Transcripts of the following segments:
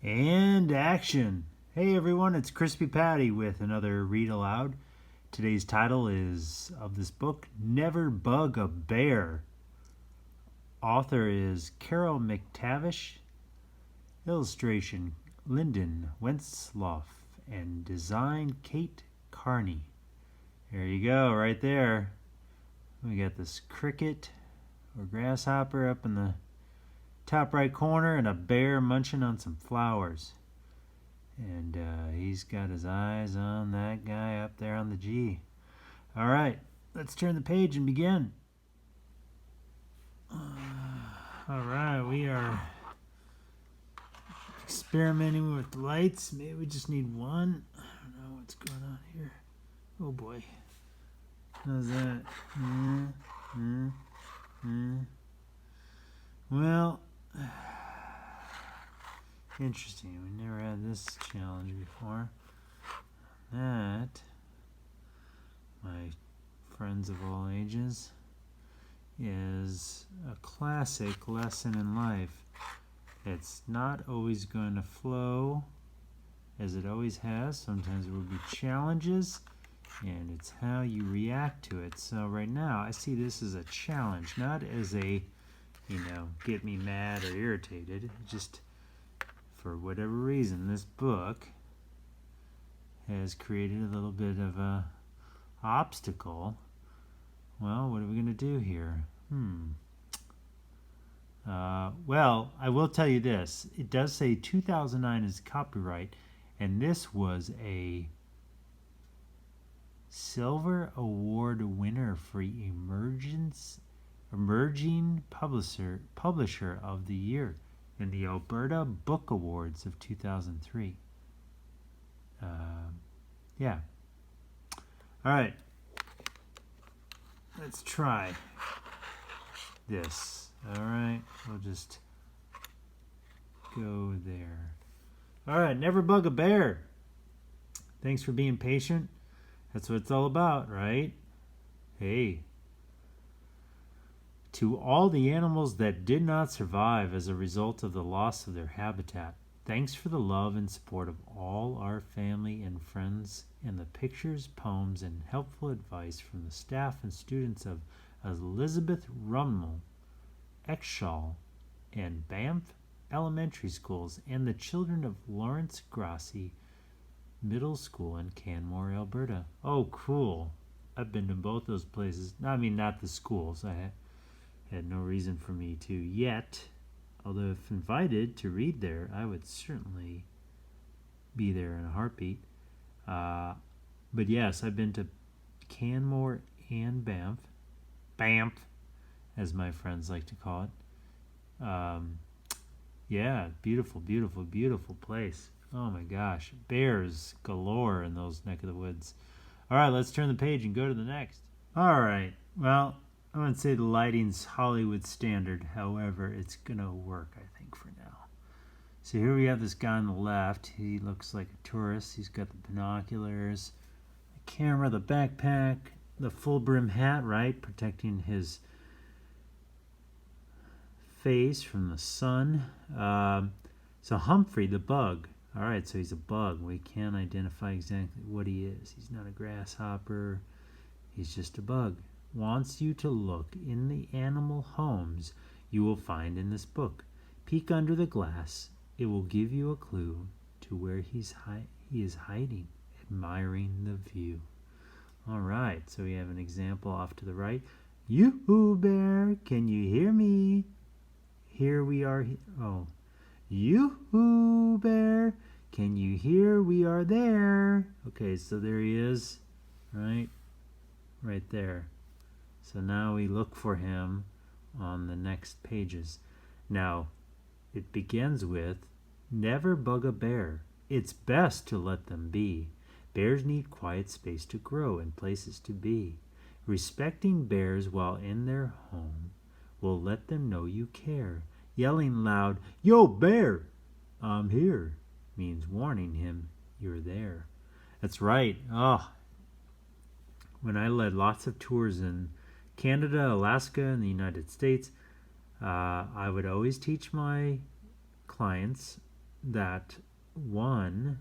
And action! Hey everyone, it's Crispy Patty with another Read Aloud. Today's title is of this book, Never Bug a Bear. Author is Carol McTavish. Illustration, Linden, Wentzloff, and design, Kate Carney. There you go, right there. We got this cricket or grasshopper up in the top right corner and a bear munching on some flowers. And he's got his eyes on that guy up there on the G. All right, let's turn the page and begin. All right, we are experimenting with lights. Maybe we just need one. I don't know what's going on here. Oh boy. How's that? Well, interesting. We never had this challenge before. That, my friends of all ages, is a classic lesson in life. It's not always going to flow as it always has. Sometimes there will be challenges, and it's how you react to it. So right now, I see this as a challenge, not as a, get me mad or irritated. Just for whatever reason, this book has created a little bit of a obstacle. Well, what are we going to do here? Well, I will tell you this. It does say 2009 is copyright, and this was a Silver Award winner for Emerging Publisher of the Year in the Alberta Book Awards of 2003. Yeah. All right. Let's try this. All right. We'll just go there. All right. Never bug a bear. Thanks for being patient. That's what it's all about, right? Hey. To all the animals that did not survive as a result of the loss of their habitat, thanks for the love and support of all our family and friends and the pictures, poems, and helpful advice from the staff and students of Elizabeth Rummel, Exshall, and Banff Elementary Schools, and the children of Lawrence Grassi Middle School in Canmore, Alberta. Oh, cool. I've been to both those places. I mean, not the schools. I had no reason for me to yet. Although if invited to read there, I would certainly be there in a heartbeat. But yes, I've been to Canmore and Banff, as my friends like to call it. Yeah, beautiful, beautiful, beautiful place. Oh my gosh, bears galore in those neck of the woods. All right, let's turn the page and go to the next. All right, well, I wouldn't say the lighting's Hollywood standard. However, it's going to work, I think, for now. So here we have this guy on the left. He looks like a tourist. He's got the binoculars, the camera, the backpack, the full brim hat, right, protecting his face from the sun. So Humphrey the bug. All right, so he's a bug. We can't identify exactly what he is. He's not a grasshopper. He's just a bug. Wants you to look in the animal homes you will find in this book. Peek under the glass. It will give you a clue to where he is hiding, admiring the view. All right, so we have an example off to the right. Yoo-hoo, bear, can you hear me? Here we are. Oh, yoo-hoo, bear, can you hear we are there? Okay, so there he is, right there. So now we look for him on the next pages. Now, it begins with, never bug a bear. It's best to let them be. Bears need quiet space to grow and places to be. Respecting bears while in their home will let them know you care. Yelling loud, yo bear, I'm here, means warning him you're there. That's right. When I led lots of tours in Canada, Alaska, and the United States, I would always teach my clients that one,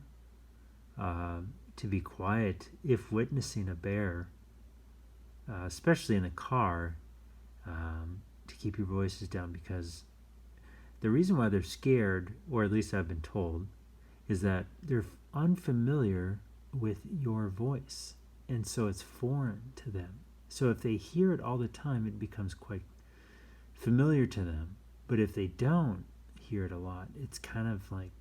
to be quiet if witnessing a bear, especially in a car, to keep your voices down, because the reason why they're scared, or at least I've been told, is that they're unfamiliar with your voice, and so it's foreign to them. So if they hear it all the time, it becomes quite familiar to them. But if they don't hear it a lot, it's kind of like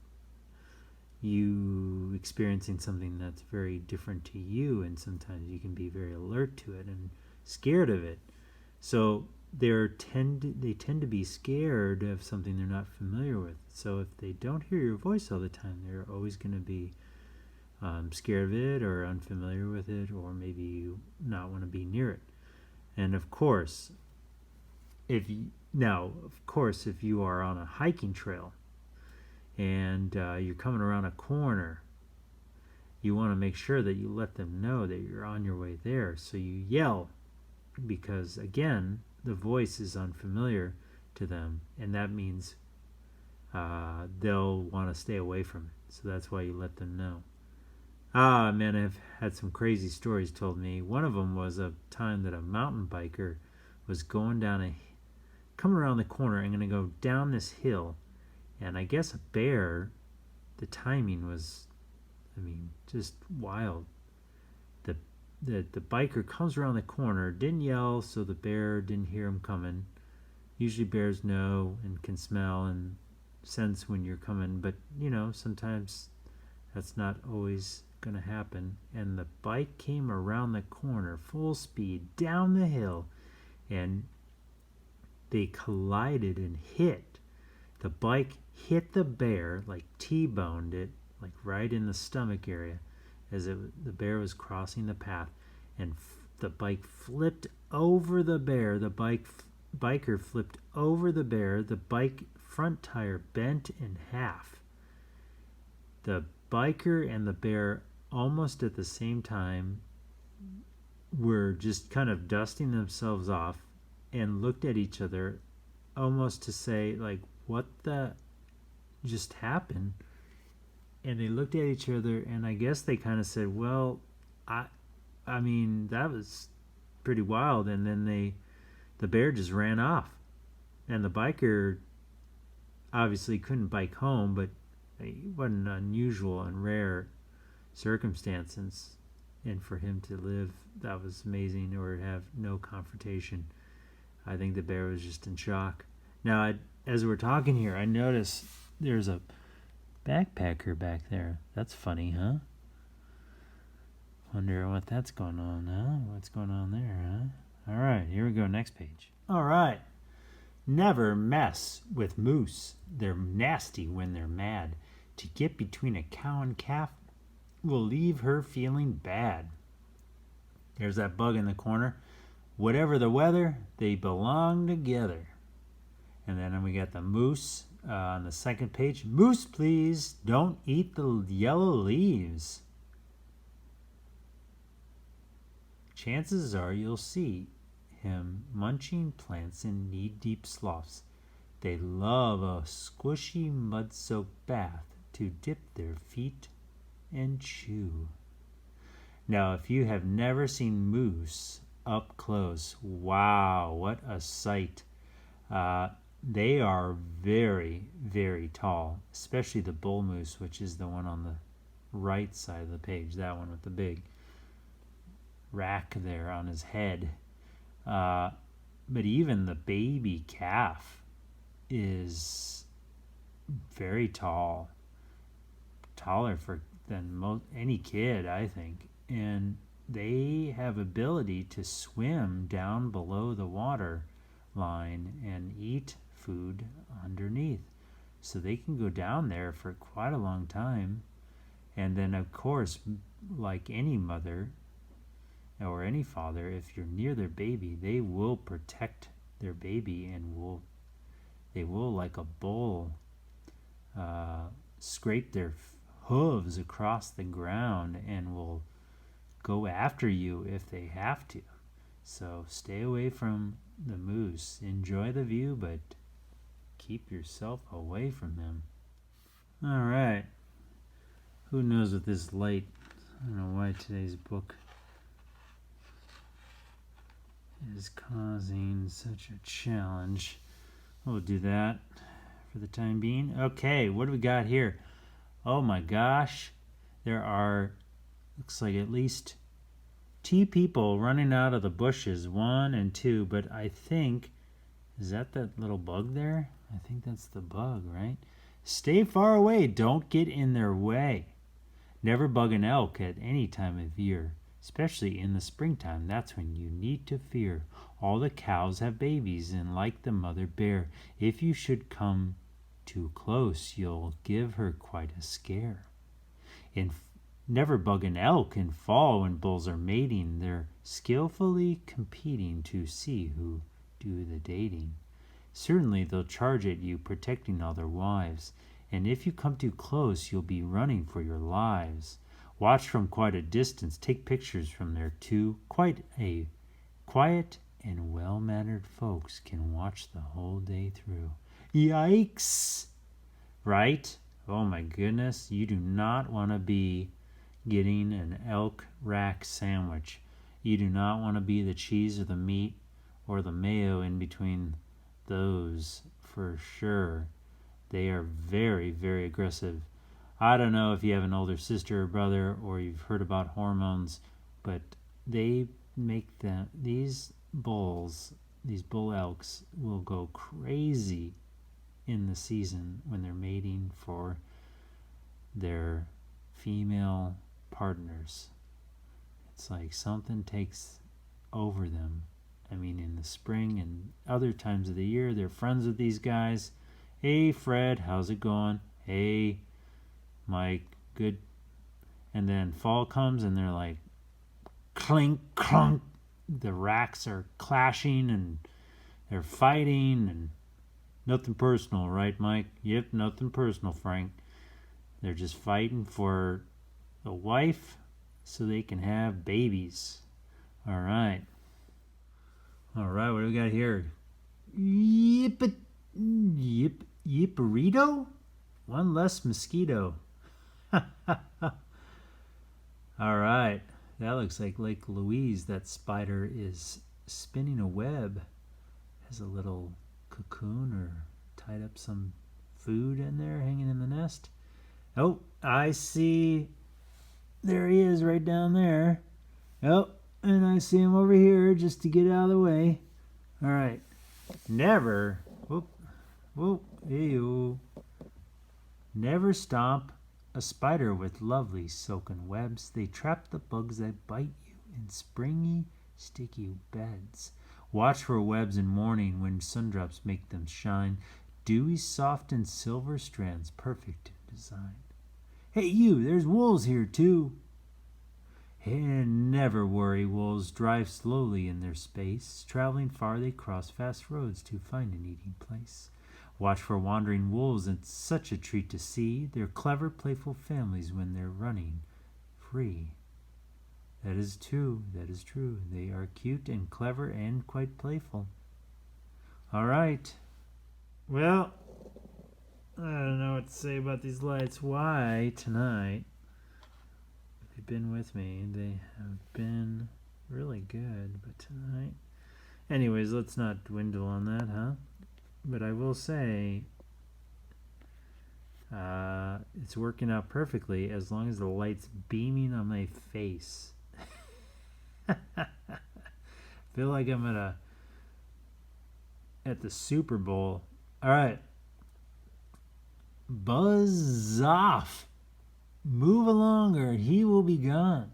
you experiencing something that's very different to you, and sometimes you can be very alert to it and scared of it. So they tend to be scared of something they're not familiar with. So if they don't hear your voice all the time, they're always going to be scared of it or unfamiliar with it, or maybe you not want to be near it. And of course, if you are on a hiking trail and you're coming around a corner, you want to make sure that you let them know that you're on your way there. So you yell, because again, the voice is unfamiliar to them, and that means they'll want to stay away from it. So that's why you let them know. Man, I've had some crazy stories told me. One of them was a time that a mountain biker was coming around the corner and going to go down this hill, and I guess a bear, the timing was, just wild. The biker comes around the corner, didn't yell, so the bear didn't hear him coming. Usually bears know and can smell and sense when you're coming, but sometimes that's not always going to happen. And the bike came around the corner full speed down the hill, and they collided and hit. The bike hit the bear, like T-boned it, like right in the stomach area, as the bear was crossing the path, and the bike flipped over the bear. The biker flipped over the bear. The bike front tire bent in half. The biker and the bear, almost at the same time, were just kind of dusting themselves off and looked at each other, almost to say, like, what the just happened? And they looked at each other, and I guess they kind of said, well, I mean, that was pretty wild. And then the bear just ran off. And the biker obviously couldn't bike home, but it wasn't unusual and rare circumstances. And for him to live, that was amazing, or have no confrontation. I think the bear was just in shock. Now, as we're talking here, I notice there's a backpacker back there. That's funny, huh? Wonder what that's going on, huh? What's going on there, huh? All right, here we go. Next page. All right. Never mess with moose. They're nasty when they're mad. To get between a cow and calf will leave her feeling bad. There's that bug in the corner. Whatever the weather, they belong together. And then we got the moose on the second page. Moose, please, don't eat the yellow leaves. Chances are you'll see him munching plants in knee-deep sloughs. They love a squishy mud-soaked bath to dip their feet and chew. Now, if you have never seen moose up close, wow, what a sight. They are very, very tall, especially the bull moose, which is the one on the right side of the page, that one with the big rack there on his head. But even the baby calf is very tall, taller than any kid, I think. And they have ability to swim down below the water line and eat food underneath. So they can go down there for quite a long time. And then, of course, like any mother or any father, if you're near their baby, they will protect their baby, and they will, like a bull, scrape their hooves across the ground and will go after you if they have to. So stay away from the moose. Enjoy the view, but keep yourself away from them. All right. Who knows with this light? I don't know why today's book is causing such a challenge. We'll do that for the time being. Okay, what do we got here? Oh my gosh. There are, looks like at least 2 people running out of the bushes. 1 and 2, but I think, is that little bug there? I think that's the bug, right? Stay far away. Don't get in their way. Never bug an elk at any time of year, especially in the springtime. That's when you need to fear. All the cows have babies, and like the mother bear, if you should come too close, you'll give her quite a scare. Never bug an elk in fall when bulls are mating. They're skillfully competing to see who do the dating. Certainly they'll charge at you, protecting all their wives, and if you come too close, you'll be running for your lives. Watch from quite a distance, take pictures from there too. Quite a quiet and well-mannered folks can watch the whole day through. Yikes! Right? Oh my goodness, you do not want to be getting an elk rack sandwich. You do not want to be the cheese or the meat or the mayo in between those for sure. They are very, very aggressive. I don't know if you have an older sister or brother or you've heard about hormones, but they make these bull elks will go crazy in the season when they're mating for their female partners. It's like something takes over them. I mean, in the spring and other times of the year, they're friends with these guys. Hey, Fred, how's it going? Hey, Mike, good. And then fall comes and they're like, clink, clunk. The racks are clashing and they're fighting and nothing personal, right, Mike? Yep, nothing personal, Frank. They're just fighting for a wife so they can have babies. All right. All right, what do we got here? Yipperito? One less mosquito. All right. That looks like Lake Louise. That spider is spinning a web. Has a little cocoon or tied up some food in there hanging in the nest. Oh, I see. There he is right down there. Oh, and I see him over here just to get out of the way. All right. Never. Never stomp a spider with lovely silken webs. They trap the bugs that bite you in springy, sticky beds. Watch for webs in morning when sundrops make them shine. Dewy, soft, and silver strands, perfect in design. Hey, you, there's wolves here, too. And never worry, wolves drive slowly in their space. Traveling far, they cross fast roads to find an eating place. Watch for wandering wolves, it's such a treat to see. They're clever, playful families when they're running free. That is true, that is true. They are cute and clever and quite playful. All right. Well, I don't know what to say about these lights. Why tonight? They've been with me. They have been really good, but tonight... Anyways, let's not dwindle on that, huh? But I will say it's working out perfectly as long as the light's beaming on my face. Feel like I'm at the Super Bowl. All right. Buzz off. Move along or he will be gone.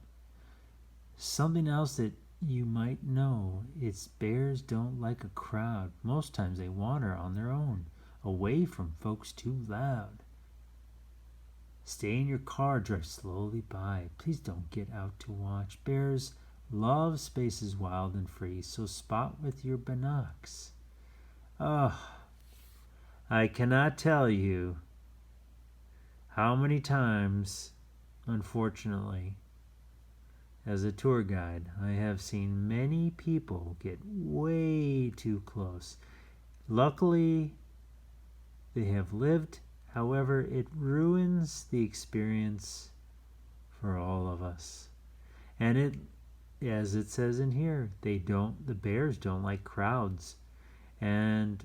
Something else that you might know, it's bears don't like a crowd. Most times they wander on their own, away from folks too loud. Stay in your car, drive slowly by. Please don't get out to watch. Bears love spaces wild and free, so spot with your binocs. Oh, I cannot tell you how many times, unfortunately, as a tour guide, I have seen many people get way too close. Luckily, they have lived However, it ruins the experience for all of us. And it, as it says in here, the bears don't like crowds. And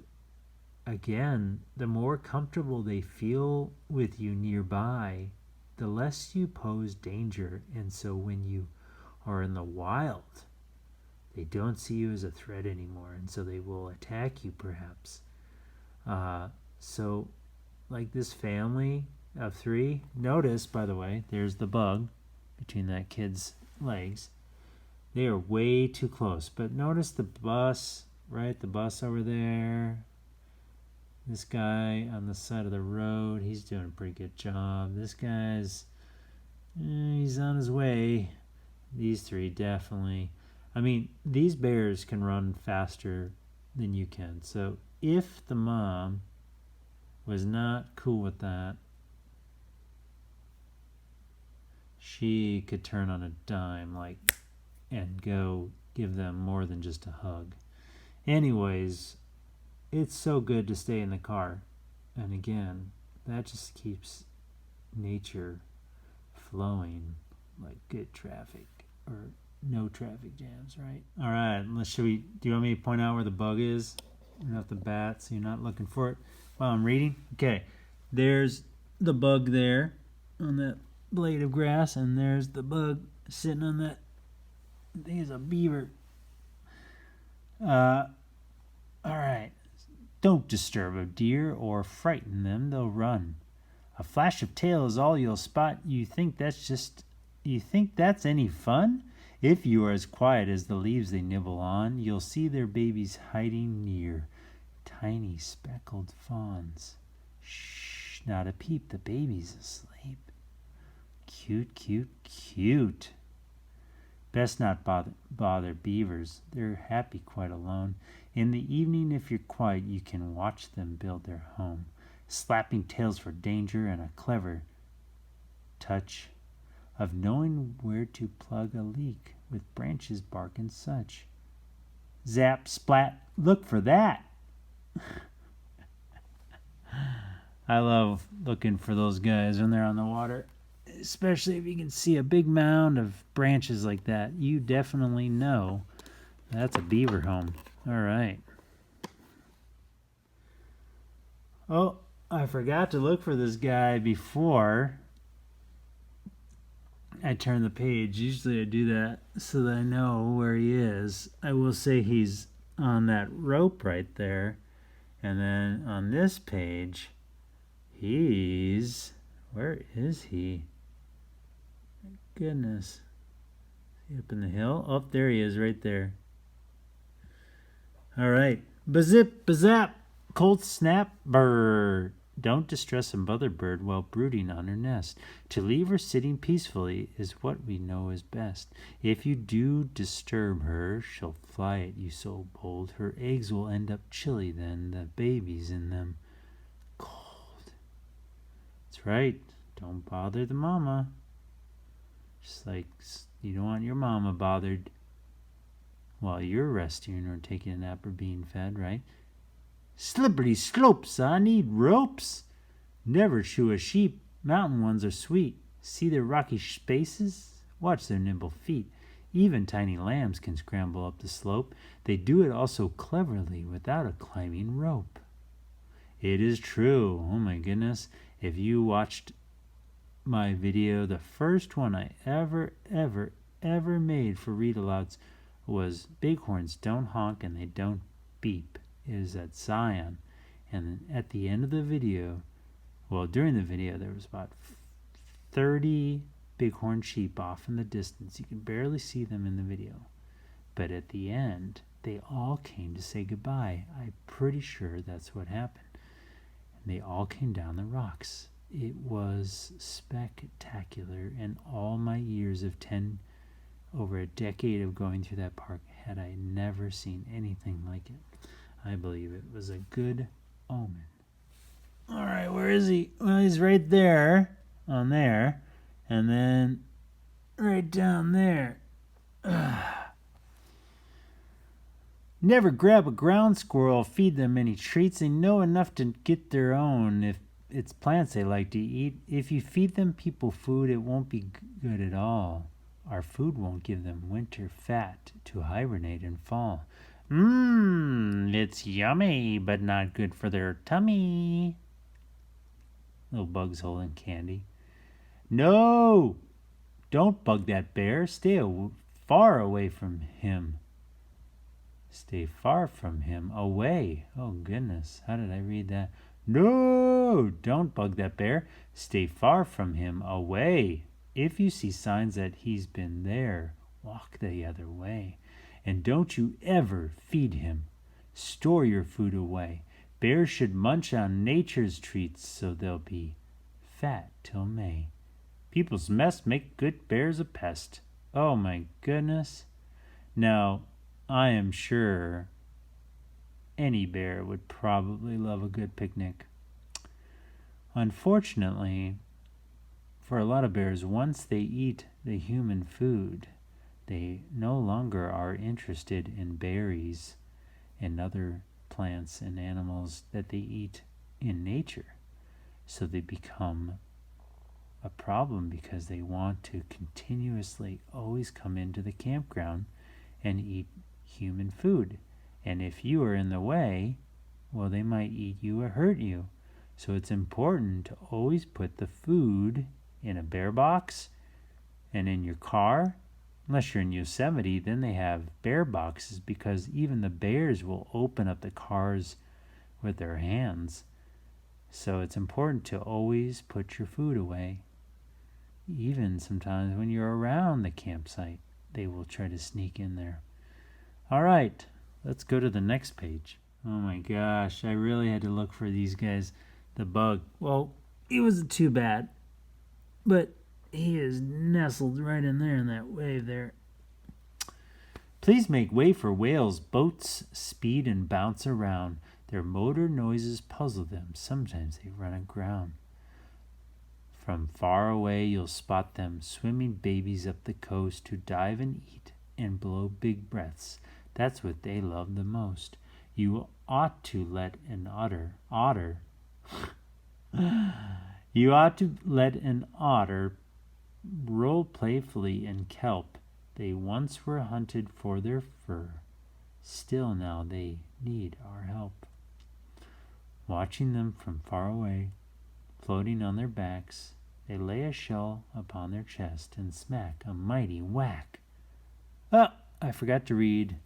again, the more comfortable they feel with you nearby, the less you pose danger. And so when you are in the wild, they don't see you as a threat anymore, and so they will attack you perhaps. So like this family of 3, notice, by the way, there's the bug between that kid's legs. They are way too close, but notice the bus, right? The bus over there. This guy on the side of the road, he's doing a pretty good job. This guy's, he's on his way. These 3 definitely. I mean, these bears can run faster than you can. So if the mom was not cool with that, she could turn on a dime, and go give them more than just a hug. Anyways, it's so good to stay in the car. And again, that just keeps nature flowing like good traffic, or no traffic jams, right? All right, do you want me to point out where the bug is right off the bat so you're not looking for it while I'm reading? Okay, there's the bug there on that blade of grass, and there's the bug sitting on that, I think it's a beaver. All right. Don't disturb a deer or frighten them, they'll run. A flash of tail is all you'll spot. You think that's any fun? If you are as quiet as the leaves they nibble on, you'll see their babies hiding near, tiny speckled fawns. Shh, not a peep, the baby's asleep. Cute, cute, cute. Best not bother beavers. They're happy quite alone. In the evening, if you're quiet, you can watch them build their home, slapping tails for danger and a clever touch of knowing where to plug a leak with branches, bark, and such. Zap, splat, look for that. I love looking for those guys when they're on the water, especially if you can see a big mound of branches like that. You definitely know that's a beaver home. All right. Oh, I forgot to look for this guy before I turn the page. Usually I do that so that I know where he is. I will say he's on that rope right there. And then on this page, where is he? My goodness. Is he up in the hill? Oh, there he is right there. All right. Bazip, bazap, cold snap, bird. Don't distress a mother bird while brooding on her nest. To leave her sitting peacefully is what we know is best. If you do disturb her, she'll fly at you so bold. Her eggs will end up chilly then, the babies in them cold. That's right. Don't bother the mama. Just like you don't want your mama bothered while you're resting or taking a nap or being fed, right? Slippery slopes, I need ropes. Never chew a sheep, mountain ones are sweet. See their rocky spaces? Watch their nimble feet. Even tiny lambs can scramble up the slope. They do it also cleverly without a climbing rope. It is true. Oh my goodness. If you watched my video, the first one I ever made for Read Alouds was Bighorns Don't Honk and They Don't Beep. It was at Zion. And at the end of the video, well, during the video, there was about 30 bighorn sheep off in the distance. You can barely see them in the video. But at the end, they all came to say goodbye. I'm pretty sure that's what happened. And they all came down the rocks. It was spectacular. And all my years of over a decade of going through that park, had I never seen anything like it. I believe it was a good omen. All right, where is he? Well, he's right there, on there, and then right down there. Never grab a ground squirrel, feed them any treats. They know enough to get their own. If it's plants they like to eat. If you feed them people food, it won't be good at all. Our food won't give them winter fat to hibernate in fall. It's yummy, but not good for their tummy. Little bug's holding candy. No! Don't bug that bear. Stay far away from him. Stay far from him. Away. Oh, goodness. How did I read that? No! Don't bug that bear. Stay far from him. Away. If you see signs that he's been there, walk the other way. And don't you ever feed him. Store your food away. Bears should munch on nature's treats so they'll be fat till May. People's mess make good bears a pest. Oh my goodness. Now, I am sure any bear would probably love a good picnic. Unfortunately, for a lot of bears, once they eat the human food, they no longer are interested in berries and other plants and animals that they eat in nature. So they become a problem because they want to continuously always come into the campground and eat human food. And if you are in the way, well, they might eat you or hurt you. So it's important to always put the food in a bear box and in your car. Unless you're in Yosemite, then they have bear boxes because even the bears will open up the cars with their hands. So it's important to always put your food away. Even sometimes when you're around the campsite, they will try to sneak in there. All right, let's go to the next page. Oh my gosh, I really had to look for these guys. The bug, well, he wasn't too bad, but he is nestled right in there in that wave there. Please make way for whales. Boats speed and bounce around. Their motor noises puzzle them. Sometimes they run aground. From far away you'll spot them, swimming babies up the coast who dive and eat and blow big breaths. That's what they love the most. You ought to let an otter You ought to let an otter roll playfully in kelp. They once were hunted for their fur. Still now they need our help. Watching them from far away, floating on their backs, they lay a shell upon their chest and smack a mighty whack. Oh, I forgot to read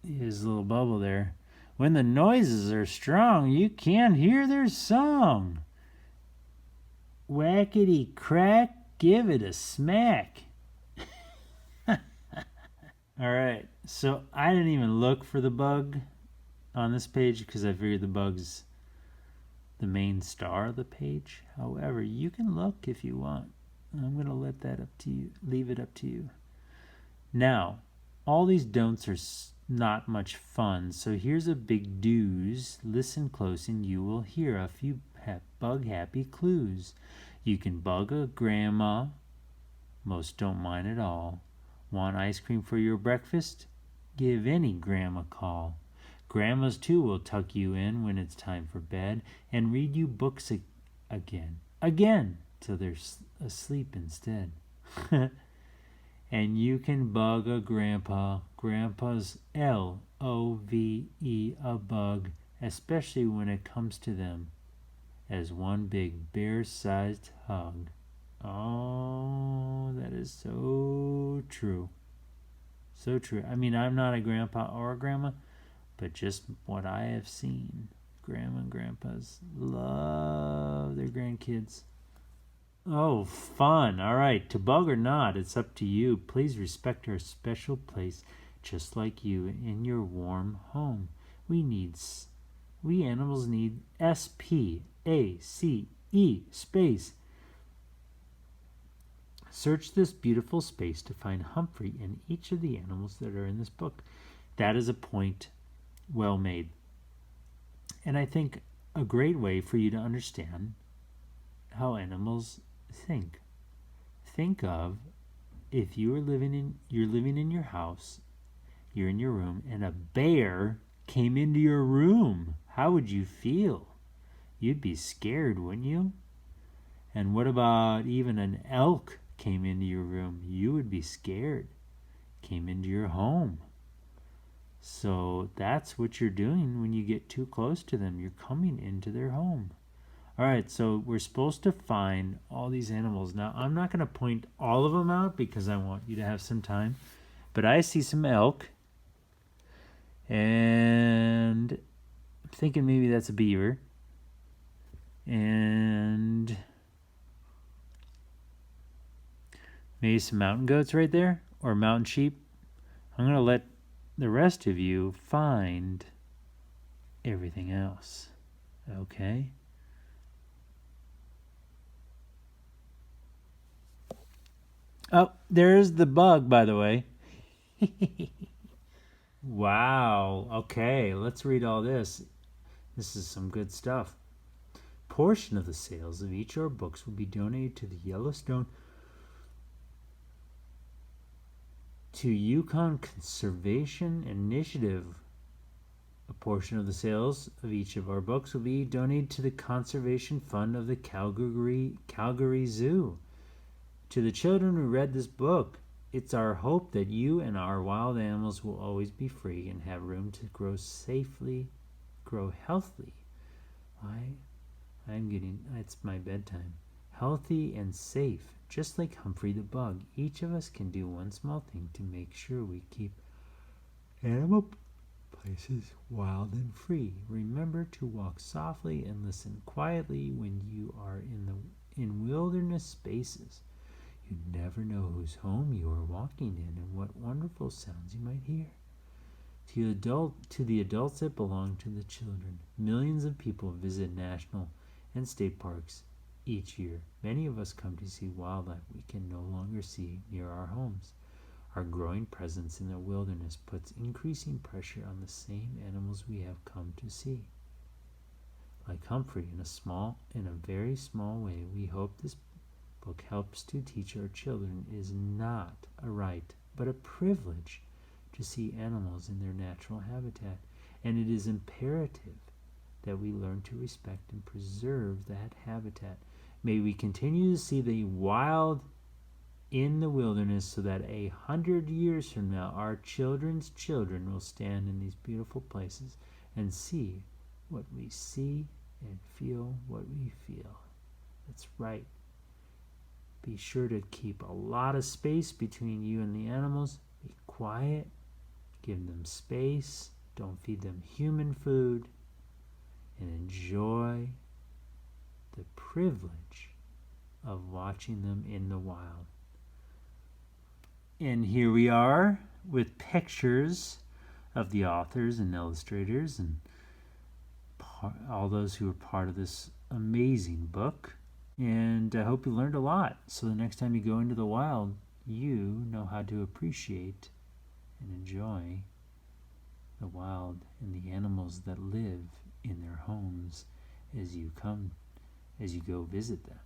his little bubble there. When the noises are strong, you can't hear their song. Whackety crack, give it a smack. All right, so I didn't even look for the bug on this page because I figured the bug's the main star of the page. However, you can look if you want. I'm going to let that up to you, leave it up to you. Now, all these don'ts are not much fun, so here's a big do's. Listen close and you will hear a few bug happy clues. You can bug a grandma. Most don't mind at all. Want ice cream for your breakfast? Give any grandma a call. Grandmas too will tuck you in when it's time for bed and read you books again, till they're asleep instead. And you can bug a grandpa. Grandpa's Love, a bug, especially when it comes to them as one big bear-sized hug. Oh, that is so true. So true. I mean, I'm not a grandpa or a grandma, but just what I have seen, grandma and grandpas love their grandkids. Oh, fun. All right, to bug or not, it's up to you. Please respect our special place, just like you in your warm home. We animals need SPACE space. Search this beautiful space to find Humphrey and each of the animals that are in this book. That is a point well made. And I think a great way for you to understand how animals think. Think of if you're living in your house, you're in your room, and a bear came into your room, how would you feel? You'd be scared, wouldn't you? And what about even an elk came into your room? You would be scared. Came into your home. So that's what you're doing when you get too close to them. You're coming into their home. All right, so we're supposed to find all these animals. Now, I'm not going to point all of them out because I want you to have some time. But I see some elk. And I'm thinking maybe that's a beaver. And maybe some mountain goats right there. Or mountain sheep. I'm going to let the rest of you find everything else. Okay? Oh, there's the bug, by the way. Wow. Okay, let's read all this. This is some good stuff. Portion of the sales of each of our books will be donated to the Yellowstone to Yukon Conservation Initiative. A portion of the sales of each of our books will be donated to the Conservation Fund of the Calgary Zoo. To the children who read this book, it's our hope that you and our wild animals will always be free and have room to grow safely, grow healthy. It's my bedtime. Healthy and safe, just like Humphrey the Bug. Each of us can do one small thing to make sure we keep animal places wild and free. Remember to walk softly and listen quietly when you are in wilderness spaces. You never know whose home you are walking in and what wonderful sounds you might hear. To the adults that belong to the children, millions of people visit national and state parks each year. Many of us come to see wildlife we can no longer see near our homes. Our growing presence in the wilderness puts increasing pressure on the same animals we have come to see. Like Humphrey, in a very small way, we hope this book helps to teach our children it is not a right, but a privilege to see animals in their natural habitat, and it is imperative that we learn to respect and preserve that habitat. May we continue to see the wild in the wilderness so that 100 years from now our children's children will stand in these beautiful places and see what we see and feel what we feel. That's right. Be sure to keep a lot of space between you and the animals. Be quiet. Give them space. Don't feed them human food. And enjoy the privilege of watching them in the wild. And here we are with pictures of the authors and illustrators and all those who are part of this amazing book. And I hope you learned a lot. So the next time you go into the wild, you know how to appreciate and enjoy the wild and the animals that live in their homes as you go visit them.